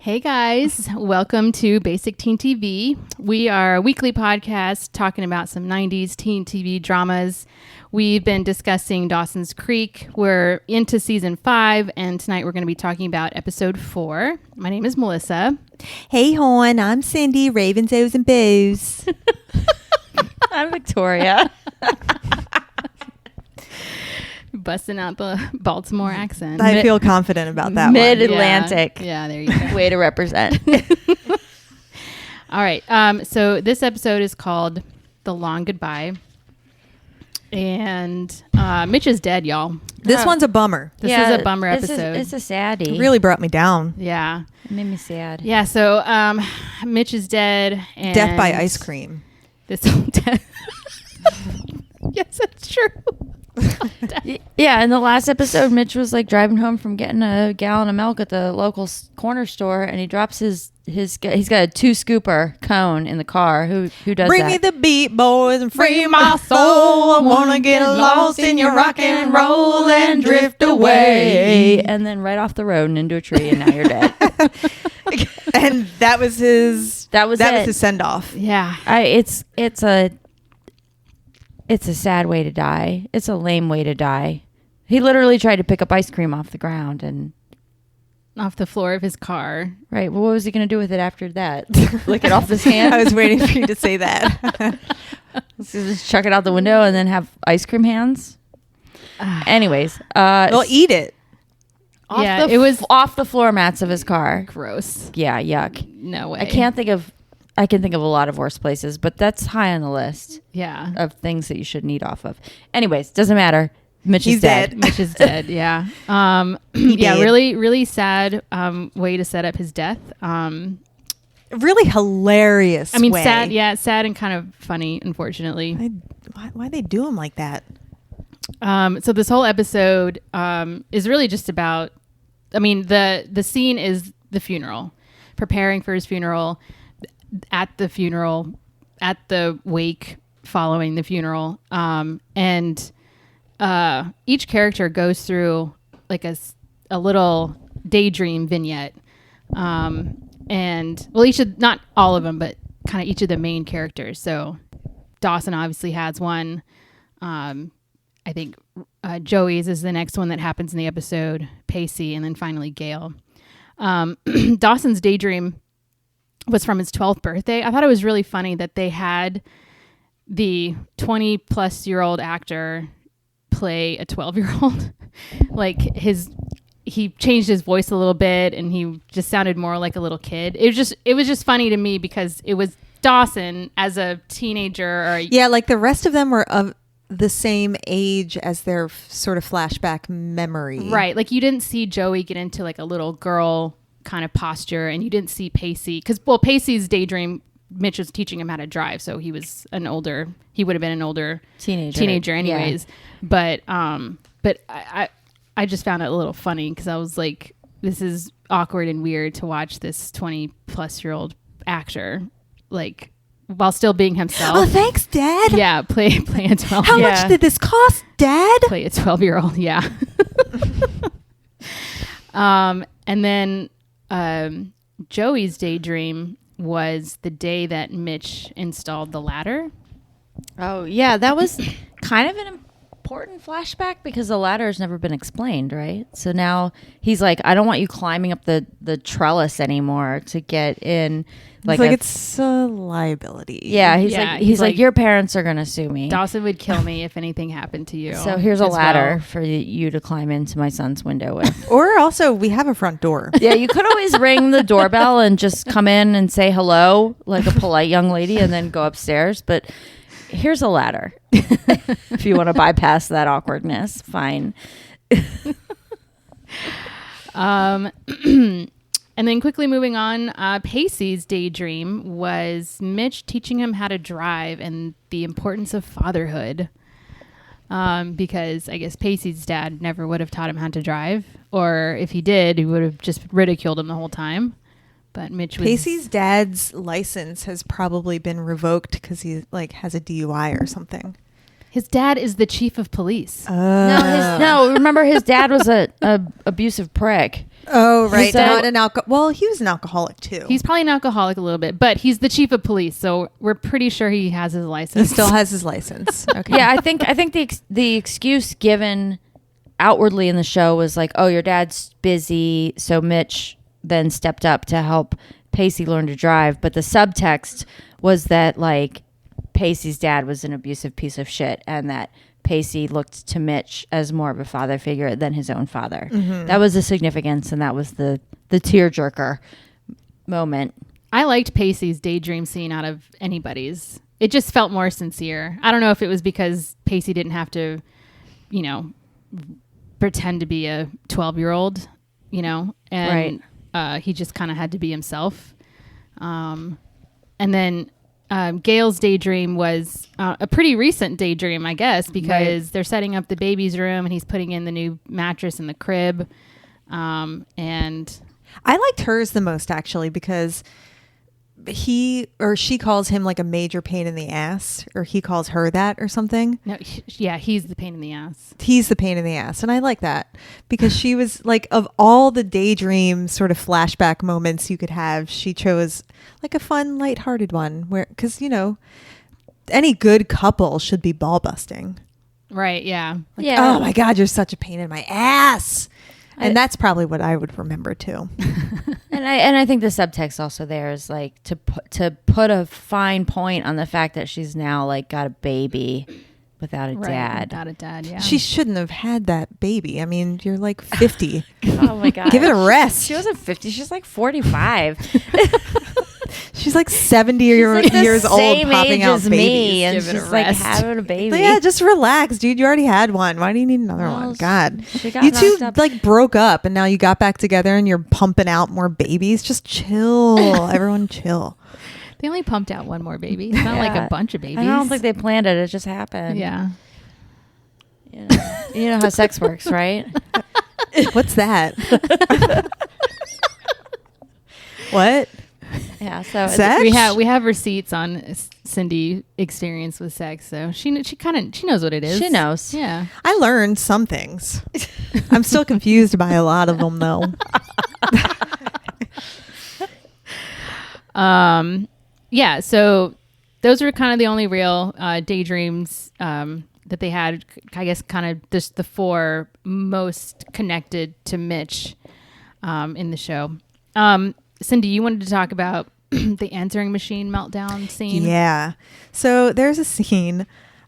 Hey guys, welcome to Basic Teen TV. We are a weekly podcast talking about some 90s teen TV dramas. We've been discussing Dawson's Creek. We're into season 5, and tonight we're going to be talking about episode 4. My name is Melissa. Hey hon, I'm Cyndi, Ravens, O's, and Bows. I'm Victoria. Busting out the Baltimore accent. I feel confident about that Mid-Atlantic. Yeah, there you go. Way to represent. All right. So this episode is called The Long Goodbye. And Mitch is dead, y'all. This one's a bummer. This is a bummer episode. It's a saddie. It really brought me down. Yeah. It made me sad. Yeah, so Mitch is dead. And Death by ice cream. This death. Yes, that's true. Yeah, in the last episode, Mitch was like driving home from getting a gallon of milk at the local corner store, and he drops his he's got a 2-scooper cone in the car. Who does Bring that? me the beat, boys, and free my soul. I wanna get lost in your rock and roll and drift away. And then right off the road and into a tree, and now you're dead. And that was his. That was his send off. Yeah. It's a sad way to die. It's a lame way to die. He literally tried to pick up ice cream off the ground and Off the floor of his car. right. Well, what was he going to do with it after that? Lick it off his hand? I was waiting for you to say that. Just chuck it out the window and then have ice cream hands. Anyways, Well, eat it. It was off the floor mats of his car. gross. Yeah, yuck. No way. I can think of a lot of worse places, but that's high on the list Yeah. of things that you shouldn't eat off of. Anyways, doesn't matter. Mitch He's is dead. dead. Mitch is dead. Yeah. Yeah. did. Really, really sad way to set up his death. Really hilarious. I mean, way. sad. Yeah, sad and kind of funny. Unfortunately. Why they do him like that? So this whole episode is really just about. I mean, the scene is the funeral, preparing for his funeral. At the funeral, at the wake following the funeral, and each character goes through like a little daydream vignette, and well, not all of them, but kind of each of the main characters. So Dawson obviously has one. I think Joey's is the next one that happens in the episode, Pacey, and then finally Gail. Dawson's daydream was from his 12th birthday. I thought it was really funny that they had the 20-plus-year-old actor play a 12-year-old. Like he changed his voice a little bit, and he just sounded more like a little kid. It was just funny to me because it was Dawson as a teenager. Yeah, like the rest of them were of the same age as their sort of flashback memory. Right. Like you didn't see Joey get into like a little girl kind of posture, and you didn't see Pacey because Pacey's daydream, Mitch was teaching him how to drive, so he would have been an older teenager anyways. Yeah. But I just found it a little funny because I was like, this is awkward and weird to watch this 20-plus-year-old actor like while still being himself. Oh, thanks, Dad. Yeah, play a 12. How much did this cost, Dad? Play a 12-year-old. Yeah. And then Joey's daydream was the day that Mitch installed the ladder. Oh, yeah. That was kind of an important flashback because the ladder has never been explained, right? So now he's like, I don't want you climbing up the trellis anymore to get in. Like it's a liability. Yeah, he's like, your parents are going to sue me. Dawson would kill me if anything happened to you. So here's a ladder for you to climb into my son's window with. Or also, we have a front door. Yeah, you could always ring the doorbell and just come in and say hello like a polite young lady and then go upstairs. But here's a ladder. If you want to bypass that awkwardness, fine. And then quickly moving on, Pacey's daydream was Mitch teaching him how to drive and the importance of fatherhood. Because I guess Pacey's dad never would have taught him how to drive. Or if he did, he would have just ridiculed him the whole time. But Pacey's dad's license has probably been revoked because he has a DUI or something. His dad is the chief of police. No, remember his dad was a abusive prick. Oh, right. So- Not an alcohol. Well, he was an alcoholic too. He's probably an alcoholic a little bit, but he's the chief of police, so we're pretty sure he has his He license. still has his license. Okay. Yeah, I think the excuse given outwardly in the show was like, oh, your dad's busy, so Mitch then stepped up to help Pacey learn to drive. But the subtext was that like Pacey's dad was an abusive piece of shit, and that Pacey looked to Mitch as more of a father figure than his own father. That was the significance, and that was the tearjerker moment. I liked Pacey's daydream scene out of anybody's. It just felt more sincere. I don't know if it was because Pacey didn't have to, pretend to be a 12-year-old, and he just kind of had to be himself. And then Gail's daydream was a pretty recent daydream, I guess, because they're setting up the baby's room and he's putting in the new mattress in the crib. And I liked hers the most actually because he or she calls him like a major pain in the ass, or he calls her that or something. no, he's the pain in the ass. He's the pain in the ass. And I like that because she was like, of all the daydream sort of flashback moments you could have, she chose like a fun, lighthearted one where, because, any good couple should be ball busting. Right. Yeah. Like, Yeah. oh my God, you're such a pain in my ass. And that's probably what I would remember too. And I think the subtext also there is like to put a fine point on the fact that she's now like got a baby without a dad. Without a dad. Yeah. She shouldn't have had that baby. I mean, you're like 50. Oh my God. Give it a rest. She wasn't 50. She's like 45. She's like 70 Like the years old same popping age out as babies. me, and Give it a she's like rest. having a baby. But yeah, just relax, dude. You already had one. Why do you need another Well, one? God. she got You two knocked up. like broke up and now you got back together and you're pumping out more babies. Just chill. Everyone chill. They only pumped out one more baby. It's not like Yeah. a bunch of babies. I don't think they planned it. It just happened. Yeah. You know how sex works, right? What's that? What? Yeah. So Sex? We have receipts on Cyndi experience with sex, so she knows what it is. she knows. Yeah. I learned some things. I'm still confused by a lot of them though. Yeah. So those were kind of the only real daydreams that they had. I guess kind of just the four most connected to Mitch in the show. Cyndi, you wanted to talk about the answering machine meltdown scene. Yeah. So there's a scene.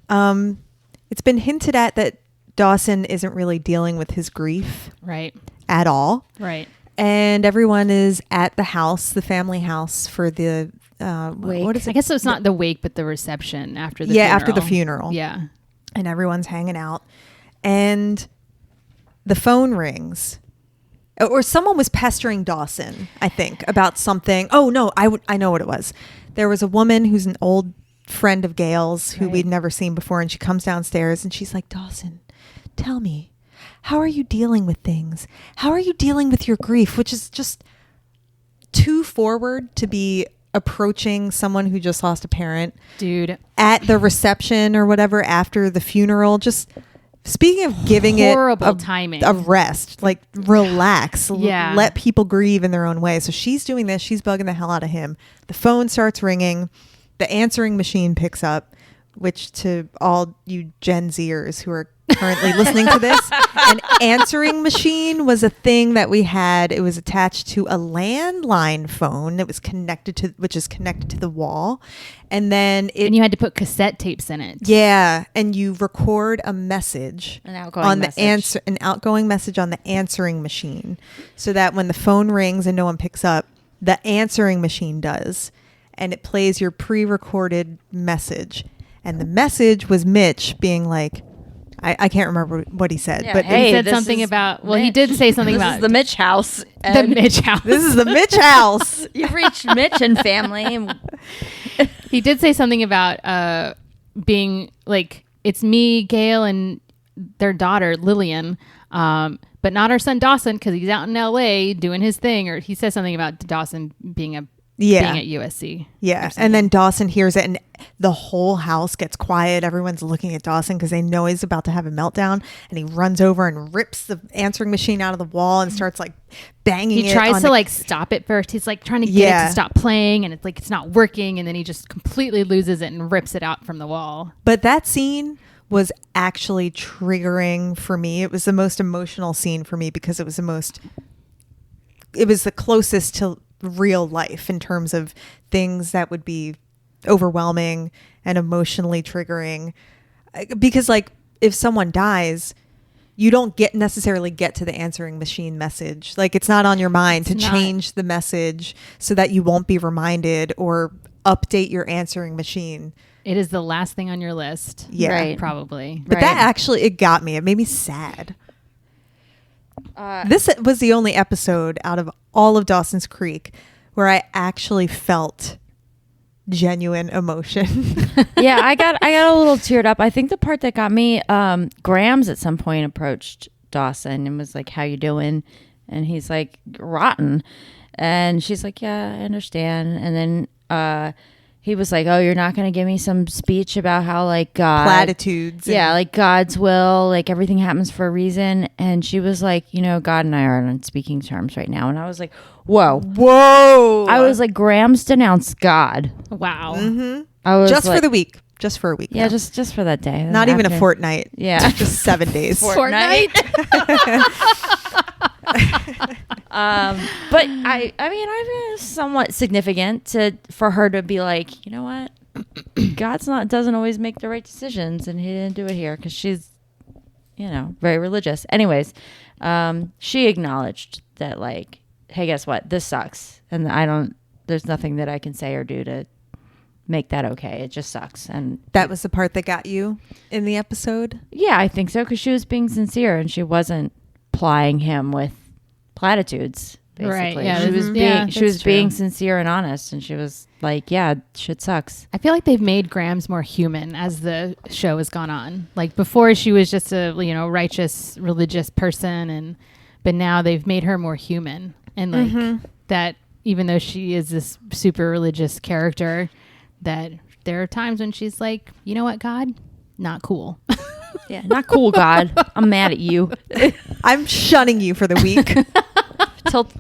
It's been hinted at that Dawson isn't really dealing with his grief Right. at all. Right. And everyone is at the house, the family house, for the Wake. what is I it? guess so it's not the wake, but the reception after the Yeah, funeral. after the funeral. Yeah. And everyone's hanging out, and the phone rings, or someone was pestering Dawson, I think, about something. Oh no, I know what it was. There was a woman who's an old friend of Gail's who we'd never seen before, and she comes downstairs and she's like, Dawson, tell me, how are you dealing with things? How are you dealing with your grief? Which is just too forward to be approaching someone who just lost a parent Dude. at the reception or whatever after the funeral. Just speaking of giving Horrible it timing. a rest, like relax, Yeah. let people grieve in their own way. So she's doing this. She's bugging the hell out of him. The phone starts ringing. The answering machine picks up, which to all you Gen Zers who are currently listening to this, an answering machine was a thing that we had. It was attached to a landline phone that was which is connected to the wall. And then And you had to put cassette tapes in it. yeah, and you record a message An outgoing on message. an outgoing message on the answering machine, so that when the phone rings and no one picks up, the answering machine does, and it plays your pre-recorded message. And the message was Mitch being like, I can't remember what he said, Yeah, but hey, He said this something is about, well, he Mitch. did say something This about is the Mitch house. the and Mitch house. this is the Mitch house. You've reached Mitch and family. He did say something about being like, it's me, Gail, and their daughter, Lillian, but not our son, Dawson, because he's out in L.A. doing his thing. Or he says something about Dawson being Yeah. being at USC. Yeah. And then Dawson hears it and the whole house gets quiet. Everyone's looking at Dawson because they know he's about to have a meltdown. And he runs over and rips the answering machine out of the wall and starts like banging it. He tries to like stop it first. He's like trying to get it to stop playing and it's like it's not working. And then he just completely loses it and rips it out from the wall. But that scene was actually triggering for me. It was the most emotional scene for me because it was the closest to real life in terms of things that would be overwhelming and emotionally triggering. Because like if someone dies, you don't necessarily get to the answering machine message. Like it's not on your mind to change the message so that you won't be reminded or update your answering machine. It is the last thing on your list. Yeah. Right. Probably. But that actually, it got me. It made me sad. This was the only episode out of all of Dawson's Creek where I actually felt genuine emotion. Yeah, I got a little teared up. I think the part that got me, Grams at some point approached Dawson and was like, "How you doing?" And he's like, "Rotten." And she's like, "Yeah, I understand." And then he was like, "Oh, you're not going to give me some speech about how like God Platitudes. Yeah, like God's will, like everything happens for a reason." And she was like, "You know, God and I are on speaking terms right now." And I was like, "Whoa." I was like, Grams denounced God. Wow. Mm-hmm. I was just like, for the week. Just for a week. Yeah, now. just for that day. Not even a After- fortnight. Yeah. Just 7 days. Fortnite. But I mean, I was somewhat significant for her to be like, you know what, doesn't always make the right decisions, and he didn't do it here because she's, you know, very religious. Anyways, she acknowledged that like, hey, guess what, this sucks, and there's nothing that I can say or do to make that okay. It just sucks. And That was the part that got you in the episode? yeah, I think so, because she was being sincere and she wasn't plying him with platitudes. Basically, Right, yeah, she was that's being true. sincere and honest, and she was like, "Yeah, shit sucks." I feel like they've made Grams more human as the show has gone on. Like before, she was just a righteous religious person, but now they've made her more human, and like that. Even though she is this super religious character, that there are times when she's like, you know what, God, not cool. Yeah, not cool, God. I'm mad at you. I'm shunning you for the week.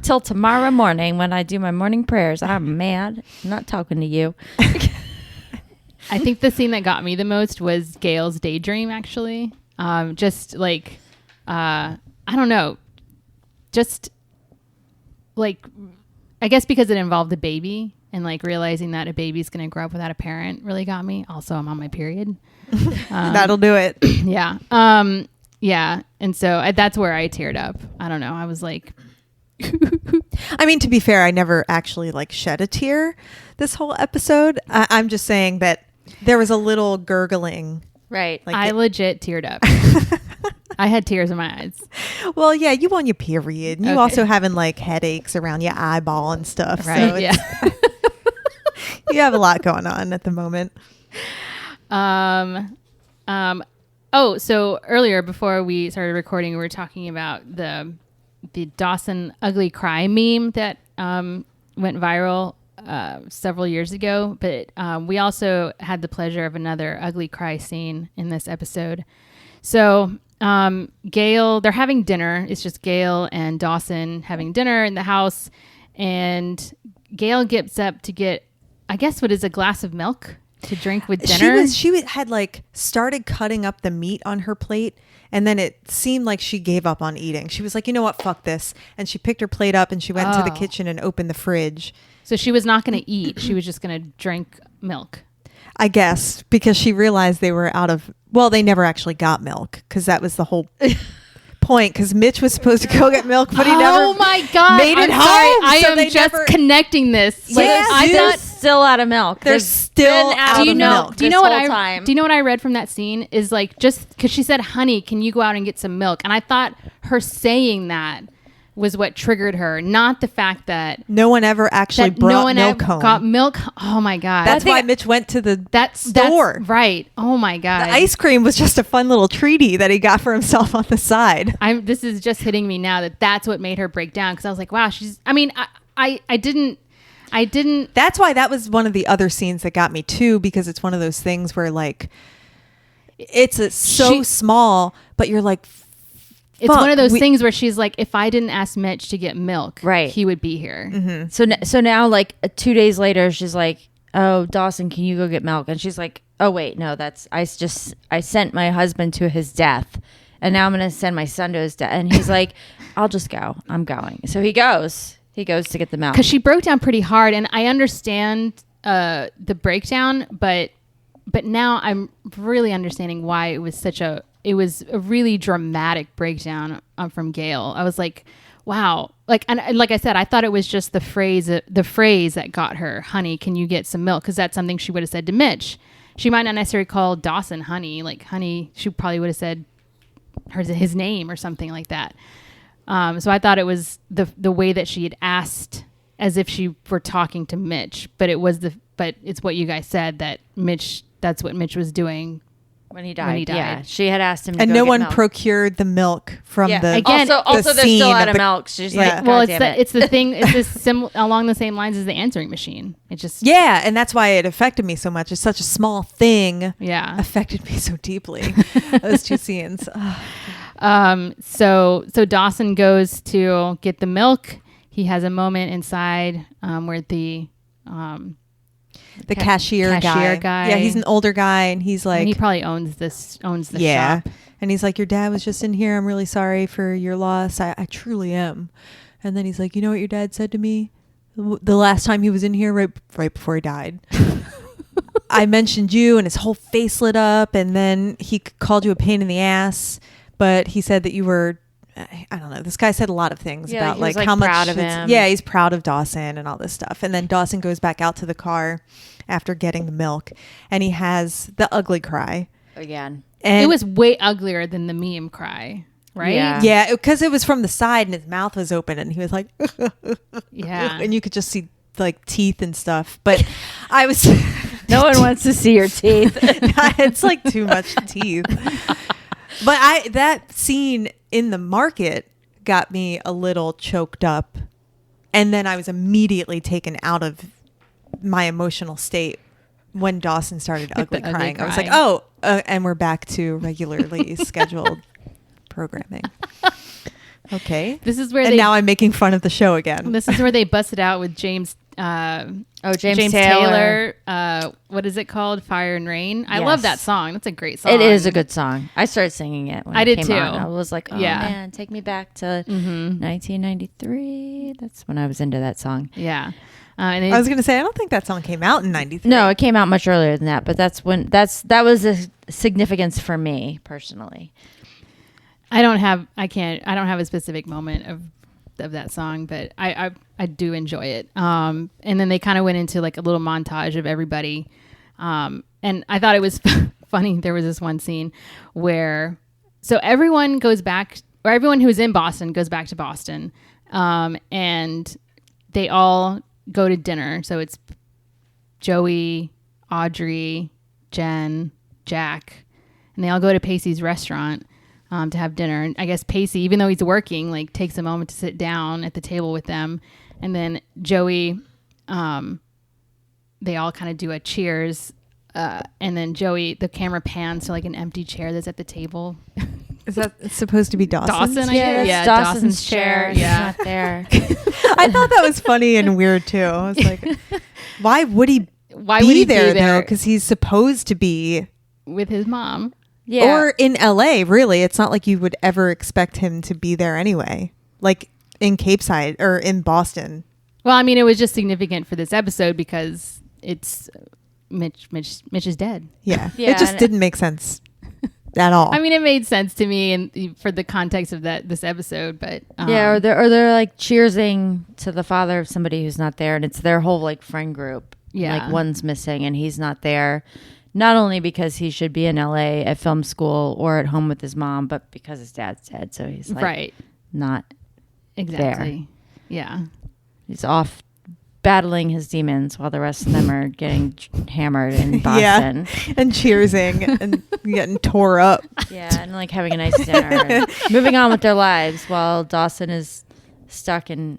till tomorrow morning when I do my morning prayers. I'm mad. I'm not talking to you. I think the scene that got me the most was Gail's daydream, actually. Just like, I don't know. Just like, I guess because it involved a baby and like realizing that a baby's going to grow up without a parent really got me. Also, I'm on my period. That'll do it. Yeah. Yeah. And so that's where I teared up. I don't know. I was like, I mean, to be fair, I never actually like shed a tear this whole episode. I'm just saying that there was a little gurgling. Right. Like I legit teared up. I had tears in my eyes. Well, yeah, you on your period. And you Okay. also having like headaches around your eyeball and stuff. Right. So Yeah. you have a lot going on at the moment. Oh, so earlier before we started recording, we were talking about the Dawson ugly cry meme that went viral several years ago. But we also had the pleasure of another ugly cry scene in this episode. So Gail, they're having dinner. It's just Gail and Dawson having dinner in the house. And Gail gets up to get, I guess, what is a glass of milk to drink with dinner. She had like started cutting up the meat on her plate, and then it seemed like she gave up on eating. She was like, you know what, fuck this. And she picked her plate up and she went to the kitchen and opened the fridge. So she was not going to eat. She was just going to drink milk. I guess because she realized they were out of, well, they never actually got milk because that was the whole point, because Mitch was supposed to go get milk, but he never Oh my God. made it I'm home. sorry. I so am they just never- connecting this. Like, Yes, I dude. thought, Still out of milk. They're They've still been out do you of know? milk. Do you this know what whole I? time. Do you know what I read from that scene? Is like just because she said, "Honey, can you go out and get some milk?" And I thought her saying that was what triggered her, not the fact that No one ever actually that brought no one milk ever home. got milk. Oh my God, That's why Mitch went to the that's store. right. Oh my God, The ice cream was just a fun little treaty that he got for himself on the side. This is just hitting me now that that's what made her break down, because I was like, wow, she's. I mean, I didn't. I didn't. That's why that was one of the other scenes that got me too, because it's one of those things where like it's so small, but you're like, it's one of those things where she's like, if I didn't ask Mitch to get milk, right, he would be here. Mm-hmm. So now, like 2 days later, she's like, oh, Dawson, can you go get milk? And she's like, oh wait, no, I sent my husband to his death, and now I'm gonna send my son to his death. And he's like, I'll just go. I'm going. So he goes to get the milk, because she broke down pretty hard, and I understand the breakdown, but now I'm really understanding why it was it was a really dramatic breakdown from Gail. I was like, wow. And like I said, I thought it was just the phrase that got her, honey, can you get some milk? Because that's something she would have said to Mitch. She might not necessarily call Dawson honey. Like, honey, she probably would have said his name or something like that. So I thought it was the way that she had asked as if she were talking to Mitch, but it's what you guys said, that that's what Mitch was doing when he died. Yeah, she had asked him to and go no get one milk. Procured the milk from the again. Also, they're still out of milk. She's like, well, it's the thing. It's this along the same lines as the answering machine. It just and that's why it affected me so much. It's such a small thing. Yeah, affected me so deeply. Those two scenes. So Dawson goes to get the milk. He has a moment inside where the cashier guy. Yeah, he's an older guy, and he's like, and he probably owns the shop. And he's like, your dad was just in here. I'm really sorry for your loss. I truly am. And then he's like, you know what your dad said to me the last time he was in here, right before he died? I mentioned you, and his whole face lit up, and then he called you a pain in the ass, but he said that you were, I don't know. This guy said a lot of things about like how much proud of him. Yeah, he's proud of Dawson and all this stuff. And then Dawson goes back out to the car after getting the milk, and he has the ugly cry again. And it was way uglier than the meme cry, right? Yeah, because it was from the side, and his mouth was open, and he was like, yeah, and you could just see like teeth and stuff. But I was no one wants to see your teeth. It's like too much teeth. But that scene in the market got me a little choked up, and then I was immediately taken out of my emotional state when Dawson started ugly crying. I was like, oh, and we're back to regularly scheduled programming. Okay, this is where now I'm making fun of the show again. This is where they busted out with James. James Taylor. What is it called? Fire and Rain. I love that song. That's a great song. It is a good song. I started singing it when I it did came too. on. I was like, oh man, take me back to 1993. That's when I was into that song. Yeah. I was going to say, I don't think that song came out in 93. No, it came out much earlier than that, but that was a significance for me personally. I don't have a specific moment of that song, but I do enjoy it. And then they kind of went into like a little montage of everybody. And I thought it was funny. There was this one scene where, so everyone goes back, or everyone who's in Boston goes back to Boston. And they all go to dinner. So it's Joey, Audrey, Jen, Jack, and they all go to Pacey's restaurant to have dinner. And I guess Pacey, even though he's working, like takes a moment to sit down at the table with them. And then Joey, they all kind of do a cheers. And then Joey, the camera pans to like an empty chair that's at the table. Is that supposed to be Dawson's? Dawson, yeah, Dawson's chair. Yeah. It's not there. I thought that was funny and weird too. I was like, why would he be there though? Because he's supposed to be with his mom. Yeah. Or in LA, really. It's not like you would ever expect him to be there anyway. Like in Cape Side or in Boston. Well, I mean, it was just significant for this episode because it's Mitch is dead. Yeah. It just didn't make sense at all. I mean, it made sense to me and for the context of this episode, but or they're like cheersing to the father of somebody who's not there, and it's their whole like friend group. Yeah, like one's missing and he's not there, not only because he should be in LA at film school or at home with his mom, but because his dad's dead, so he's like not exactly there. Yeah, he's off battling his demons while the rest of them are getting hammered in Boston. Yeah, and cheersing and getting tore up. Yeah, and like having a nice dinner and moving on with their lives while Dawson is stuck in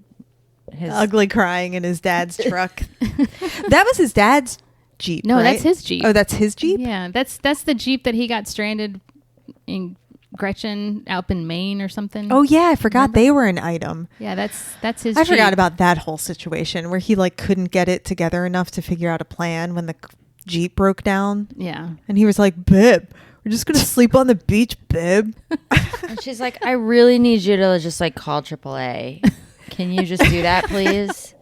his ugly crying in his dad's truck. That was his dad's Jeep. No, right? that's his Jeep. Oh, that's his Jeep. Yeah, that's the Jeep that he got stranded in Gretchen up in Maine or something. Oh yeah, I forgot they were an item. Yeah, that's his I Jeep. forgot about that whole situation where he like couldn't get it together enough to figure out a plan when the Jeep broke down. Yeah. And he was like, "Babe, we're just gonna sleep on the beach, babe." and she's like, I really need you to just like call AAA. Can you just do that, please?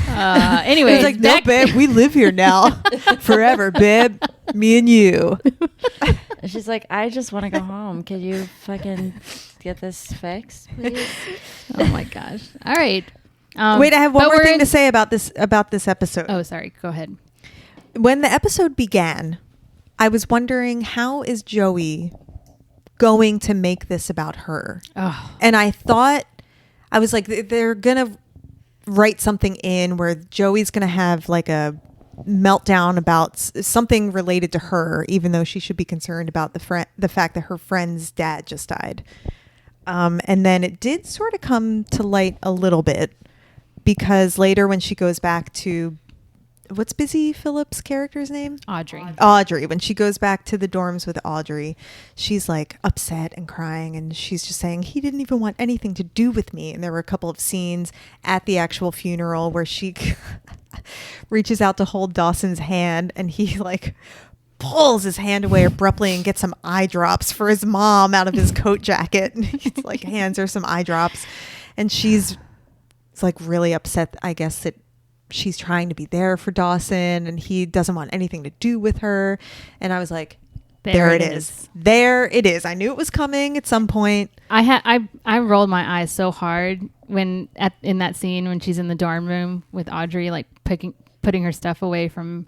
Anyway, He's like, "No, babe, we live here now, forever, babe. Me and you." And she's like, I just want to go home. Can you fucking get this fixed, please? Oh my gosh. All right. Wait, I have one but more we're thing in- to say about this episode. Oh, sorry. Go ahead. When the episode began, I was wondering, how is Joey going to make this about her? Oh, And I thought, I was like, they're gonna write something in where Joey's gonna have like a meltdown about something related to her, even though she should be concerned about the fact that her friend's dad just died. And then it did sort of come to light a little bit, because later when she goes back to, what's Busy Phillips' character's name? Audrey. When she goes back to the dorms with Audrey, she's like upset and crying, and she's just saying he didn't even want anything to do with me. And there were a couple of scenes at the actual funeral where she reaches out to hold Dawson's hand, and he like pulls his hand away abruptly and gets some eye drops for his mom out of his coat jacket. And he like hands her some eye drops, and she's like really upset, I guess, that she's trying to be there for Dawson and he doesn't want anything to do with her. And I was like, there it is. There it is. I knew it was coming at some point. I rolled my eyes so hard when in that scene when she's in the dorm room with Audrey, like putting her stuff away from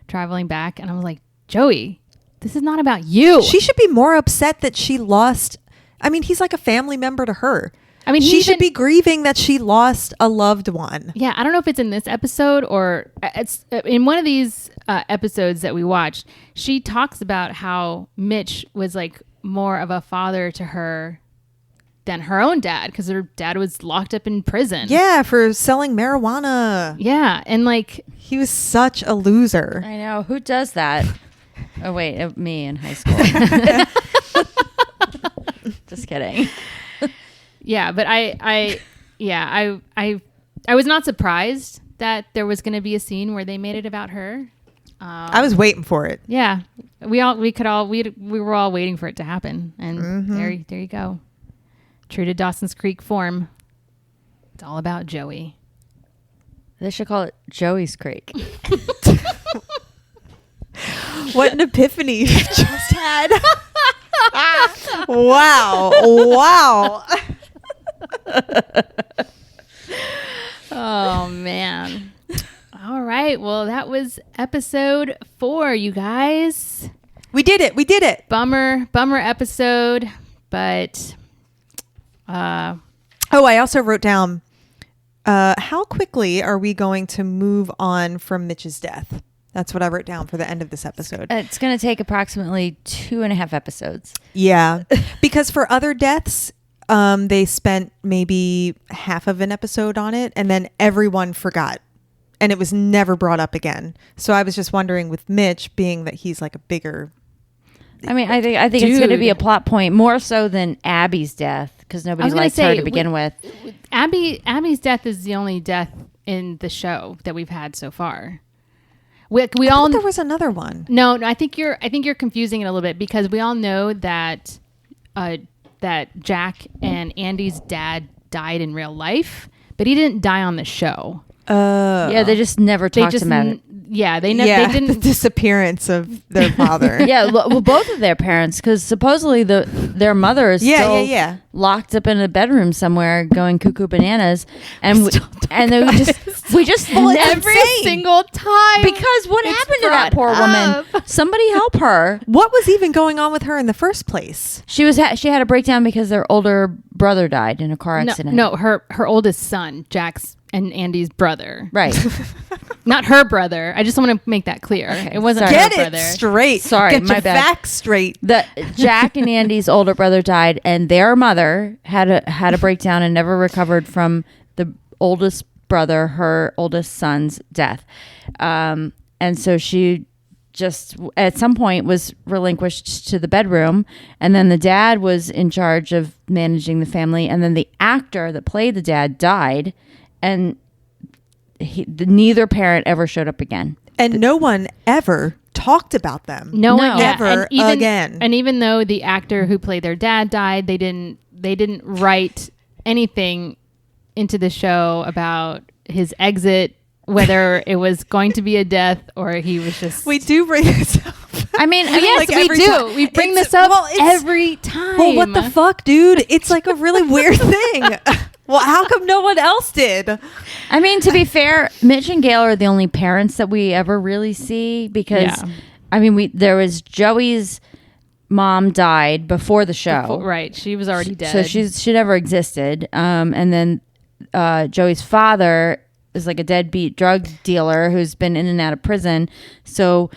traveling back, and I was like, Joey, this is not about you. She should be more upset that she lost. I mean, he's like a family member to her. I mean, she should be grieving that she lost a loved one. Yeah, I don't know if it's in this episode or it's in one of these episodes that we watched. She talks about how Mitch was like more of a father to her than her own dad, because her dad was locked up in prison. Yeah, for selling marijuana. Yeah, and like he was such a loser. I know. Who does that? Oh wait, me in high school. Just kidding. Yeah, but I was not surprised that there was going to be a scene where they made it about her. I was waiting for it. Yeah, we were all waiting for it to happen, and there you go. True to Dawson's Creek form, it's all about Joey. They should call it Joey's Creek. What an epiphany you just had. Wow. Oh man. All right, well, that was episode 4, you guys. We did it. Bummer episode, but I also wrote down, how quickly are we going to move on from Mitch's death? That's what I wrote down for the end of this episode. It's going to take approximately 2.5 episodes. Yeah, because for other deaths, they spent maybe half of an episode on it, and then everyone forgot, and it was never brought up again. So I was just wondering, with Mitch, being that he's like a bigger... I mean, I think it's going to be a plot point more so than Abby's death, because nobody liked her to begin with. Abby's death is the only death in the show that we've had so far. We all there was another one. No, I think you're confusing it a little bit, because we all know that that Jack and Andy's dad died in real life, but he didn't die on the show. Yeah, they just never talked about it. Yeah, they didn't. The disappearance of their father. Yeah, well, both of their parents, because supposedly their mother is still locked up in a bedroom somewhere, going cuckoo bananas, and then we just every single time, because what happened to that poor woman? Somebody help her. What was even going on with her in the first place? She had a breakdown because their older brother died in a car accident. No, her oldest son, Jack's and Andy's brother. Right. Not her brother. I just want to make that clear. Okay, it wasn't her brother. Get it straight. Sorry, Get my your bad. facts straight. Jack and Andy's older brother died, and their mother had a breakdown and never recovered from the oldest brother, her oldest son's death. And so she just at some point was relinquished to the bedroom, and then the dad was in charge of managing the family, and then the actor that played the dad died, and neither parent ever showed up again. And no one ever talked about them. No one ever again. And even though the actor who played their dad died, they didn't write anything into the show about his exit, whether it was going to be a death or he was just... We do bring this up. I mean, yes, like we do. time. We bring this up every time. Well, what the fuck, dude? It's like a really weird thing. Well, how come no one else did? I mean, to be fair, Mitch and Gail are the only parents that we ever really see because, I mean, there was Joey's mom died before the show. Right. She was already dead. So she never existed. And then Joey's father is like a deadbeat drug dealer who's been in and out of prison. So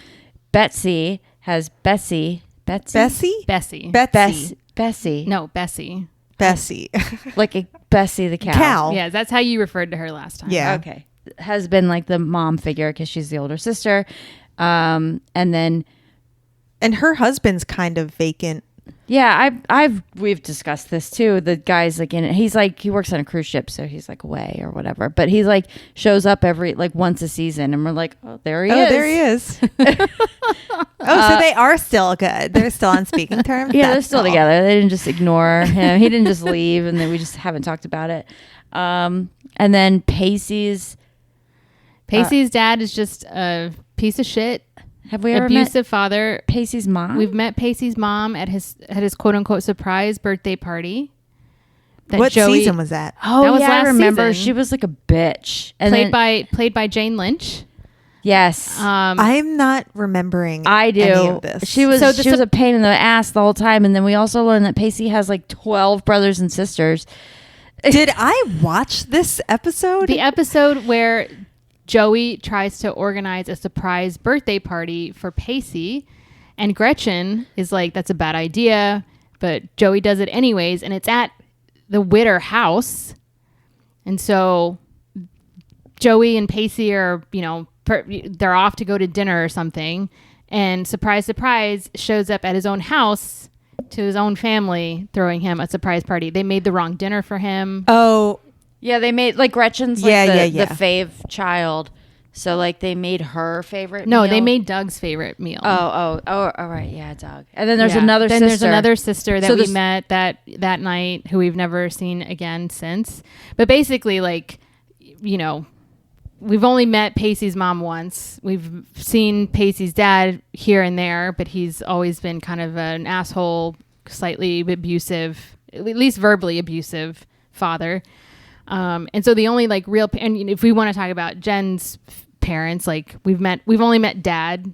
Bessie. No, Bessie. Like a Bessie the cow. Yeah, that's how you referred to her last time. Yeah. Okay. Has been like the mom figure because she's the older sister. And her husband's kind of vacant. Yeah, we've discussed this too. The guy's like he works on a cruise ship, so he's like away or whatever. But he's like shows up every like once a season, and we're like, oh, there he is. So they are still good. They're still on speaking terms. Yeah, they're still together. They didn't just ignore him. He didn't just leave, and then we just haven't talked about it. And then Pacey's dad is just a piece of shit. Have we ever abusive met father? Pacey's mom? We've met Pacey's mom at his quote unquote surprise birthday party. What season was that? Oh, that was yeah, last I remember. season. She was like a bitch. And played by Jane Lynch. Yes. I'm not remembering I do. any of this. She was a pain in the ass the whole time, and then we also learned that Pacey has like 12 brothers and sisters. Did I watch this episode? The episode where Joey tries to organize a surprise birthday party for Pacey, and Gretchen is like, that's a bad idea, but Joey does it anyways, and it's at the Witter house. And so Joey and Pacey are, they're off to go to dinner or something, and surprise, surprise, shows up at his own house to his own family, throwing him a surprise party. They made the wrong dinner for him. Oh, yeah, they made like Gretchen's the fave child. So like they made her favorite meal. They made Doug's favorite meal. Oh, all right, yeah, Doug. And then there's another sister. There's another sister that we met that night who we've never seen again since. But basically, like, we've only met Pacey's mom once. We've seen Pacey's dad here and there, but he's always been kind of an asshole, slightly abusive, at least verbally abusive father. And so the only like real, and if we want to talk about Jen's parents, like we've only met dad.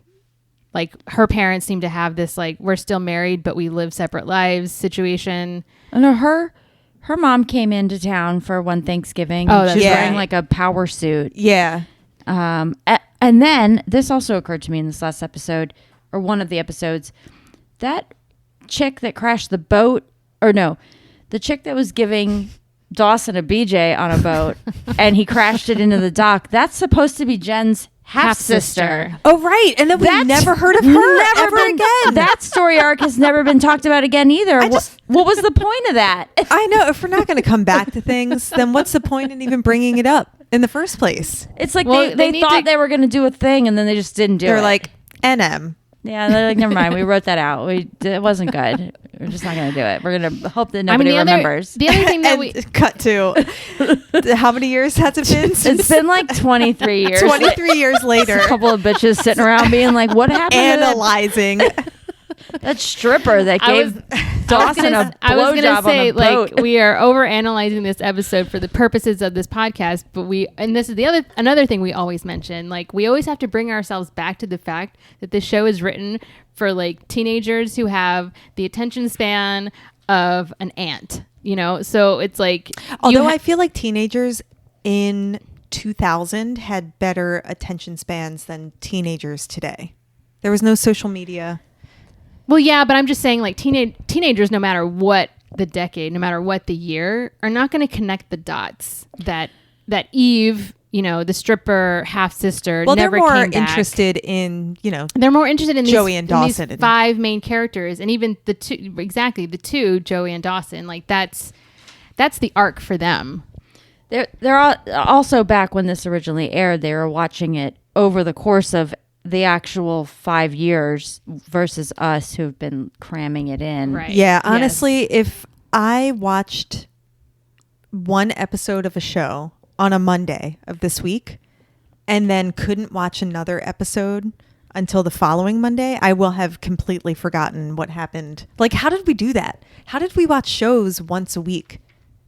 Like her parents seem to have this like, we're still married, but we live separate lives situation. No, her mom came into town for one Thanksgiving. Oh, she was right. wearing like a power suit. Yeah. And then this also occurred to me in this last episode, or one of the episodes, that chick that crashed the boat, the chick that was giving Dawson a BJ on a boat and he crashed it into the dock. That's supposed to be Jen's half-sister. Oh, right. And then we never heard of her ever again. That story arc has never been talked about again either. What was the point of that? I know. If we're not going to come back to things, then what's the point in even bringing it up in the first place? It's like they thought they were going to do a thing and then they just didn't do it. They're like, NM. Yeah, they're like, never mind. We wrote that out. It wasn't good. We're just not going to do it. We're going to hope that nobody remembers. The other thing that we cut to how many years has it been? It's been like 23 years. 23 years later, a couple of bitches sitting around being like, "What happened?" Analyzing that stripper that gave Dawson a blowjob on the boat. I was gonna say, like, we are over analyzing this episode for the purposes of this podcast, but this is another thing we always mention. Like, we always have to bring ourselves back to the fact that this show is written for like teenagers who have the attention span of an ant. So it's like, although I feel like teenagers in 2000 had better attention spans than teenagers today. There was no social media. Well, yeah, but I'm just saying, like, teenagers, no matter what the decade, no matter what the year, are not going to connect the dots that that Eve, the stripper half sister, Well, never they're more came back. interested in, They're more interested in Joey these, and Dawson in these and- 5 main characters, and even the two, Joey and Dawson. Like that's the arc for them. They're also back when this originally aired. They were watching it over the course of the actual 5 years versus us who've been cramming it in. Right. Yeah, Yes. honestly, if I watched one episode of a show on a Monday of this week and then couldn't watch another episode until the following Monday, I will have completely forgotten what happened. Like, how did we do that? How did we watch shows once a week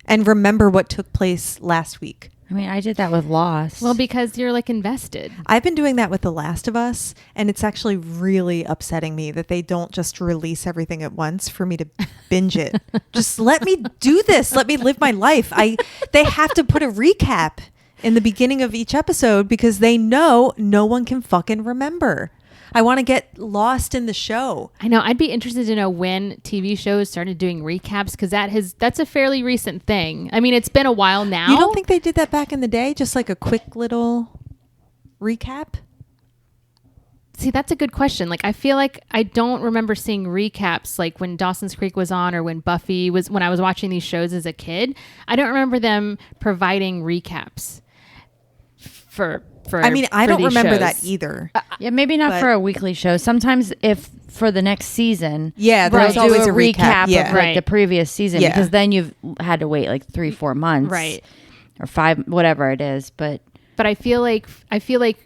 and remember what took place last week? I mean, I did that with Lost. Well, because you're like invested. I've been doing that with The Last of Us, and it's actually really upsetting me that they don't just release everything at once for me to binge it. Just let me do this. Let me live my life. They have to put a recap in the beginning of each episode because they know no one can fucking remember. I want to get lost in the show. I know. I'd be interested to know when TV shows started doing recaps because that's a fairly recent thing. I mean, it's been a while now. You don't think they did that back in the day? Just like a quick little recap? See, that's a good question. Like, I feel like I don't remember seeing recaps like when Dawson's Creek was on or when Buffy was, when I was watching these shows as a kid. I don't remember them providing recaps for I mean, I don't these remember shows. that either. yeah, maybe not but- for a weekly show. Sometimes if for the next season, Yeah, they'll there's do always a a recap. recap Yeah. of like Right. the previous season Yeah. because then you've had to wait like 3-4 months, Right. or 5, whatever it is. But But I feel like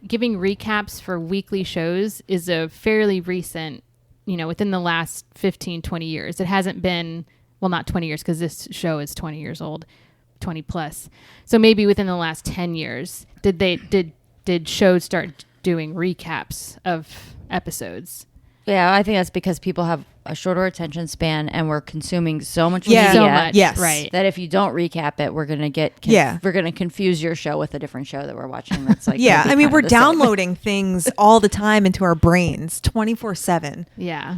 giving recaps for weekly shows is a fairly recent, within the last 15, 20 years. It hasn't been, well, not 20 years because this show is 20 years old, 20 plus. So maybe within the last 10 years, did shows start doing recaps of episodes? yeah, I think that's because people have a shorter attention span and we're consuming so much Yeah. media So much, Yes. right? that if you don't recap it, we're gonna we're gonna confuse your show with a different show that we're watching. That's like Yeah, maybe I mean, kind we're of the same. downloading things all the time into our brains 24/7. Yeah.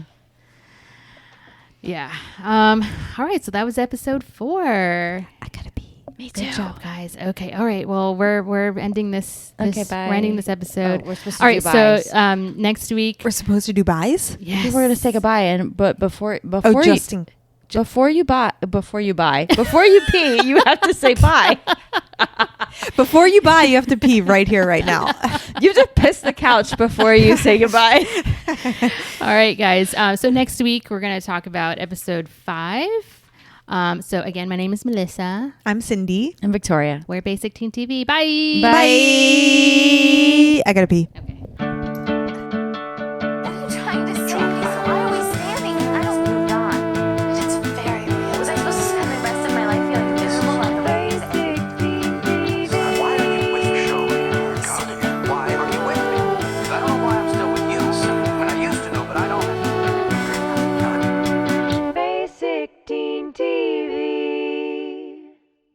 Yeah. All right. So that was episode 4. I gotta pee. Me Good job, guys. Okay. All right. Well, we're ending this. Okay, bye. We're ending this episode. Oh, we're supposed to All right. do buys. So next week. We're supposed to do buys? Yes. We're gonna say goodbye, but before Oh, you Justin. before you pee, you have to say bye. Before you buy, you have to pee right here, right now. You have to piss the couch before you say goodbye. All right, guys. So next week we're gonna talk about episode 5. So again, my name is Melissa. I'm Cyndi. And Victoria. We're Basic Teen TV. Bye. Bye. I gotta pee.